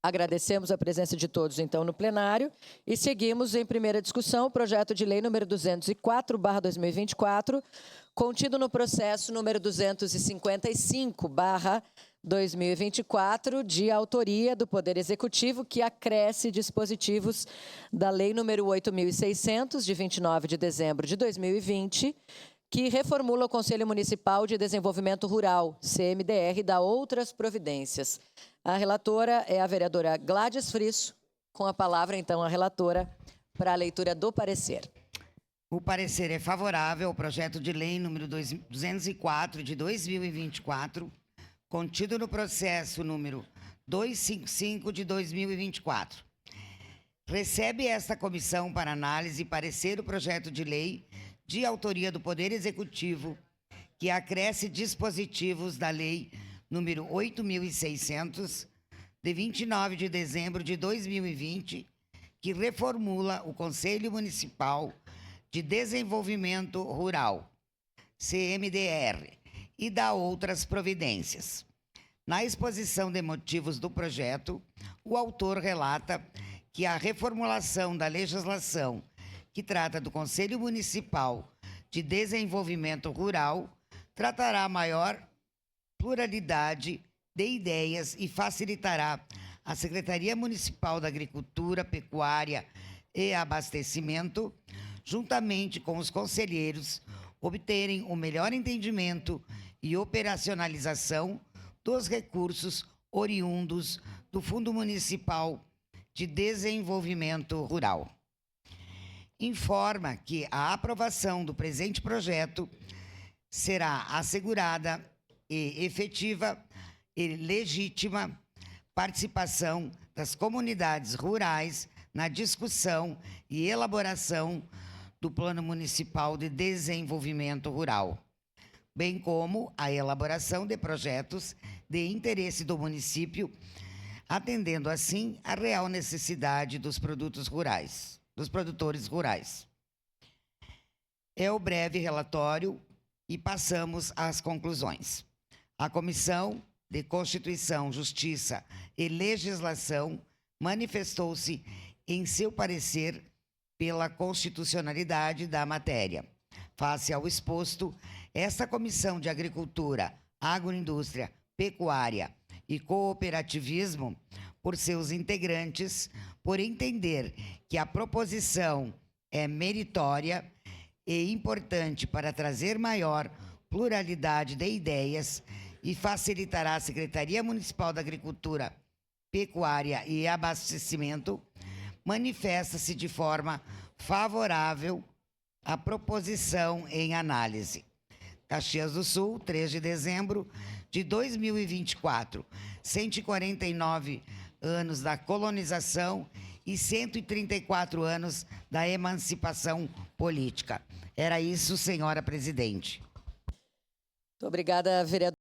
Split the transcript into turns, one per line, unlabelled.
Agradecemos a presença de todos, então, no plenário. E seguimos em primeira discussão o projeto de lei número 204/2024, contido no processo número 255/2024, de autoria do Poder Executivo, que acresce dispositivos da Lei número 8.600, de 29 de dezembro de 2020, que reformula o Conselho Municipal de Desenvolvimento Rural, CMDR, e dá outras providências. A relatora é a vereadora Gladys Frisso. Com a palavra, então, a relatora para a leitura do parecer.
O parecer é favorável ao projeto de lei número 204 de 2024, contido no processo número 255 de 2024. Recebe esta comissão para análise e parecer o projeto de lei de autoria do Poder Executivo, que acresce dispositivos da lei número 8.600, de 29 de dezembro de 2020, que reformula o Conselho Municipal de Desenvolvimento Rural, CMDR, e dá outras providências. Na exposição de motivos do projeto, o autor relata que a reformulação da legislação que trata do Conselho Municipal de Desenvolvimento Rural tratará maior pluralidade de ideias e facilitará a Secretaria Municipal da Agricultura, Pecuária e Abastecimento, juntamente com os conselheiros, obterem o melhor entendimento e operacionalização dos recursos oriundos do Fundo Municipal de Desenvolvimento Rural. Informa que a aprovação do presente projeto será assegurada e efetiva e legítima participação das comunidades rurais na discussão e elaboração do Plano Municipal de Desenvolvimento Rural, bem como a elaboração de projetos de interesse do município, atendendo assim à real necessidade dos produtores rurais. É o breve relatório e passamos às conclusões. A Comissão de Constituição, Justiça e Legislação manifestou-se em seu parecer pela constitucionalidade da matéria. Face ao exposto, esta Comissão de Agricultura, Agroindústria, Pecuária e Cooperativismo, por seus integrantes, por entender que a proposição é meritória e importante para trazer maior pluralidade de ideias e facilitará a Secretaria Municipal da Agricultura, Pecuária e Abastecimento, manifesta-se de forma favorável à proposição em análise. Caxias do Sul, 3 de dezembro de 2024, 149 anos da colonização e 134 anos da emancipação política. Era isso, senhora presidente.
Muito obrigada, vereadora.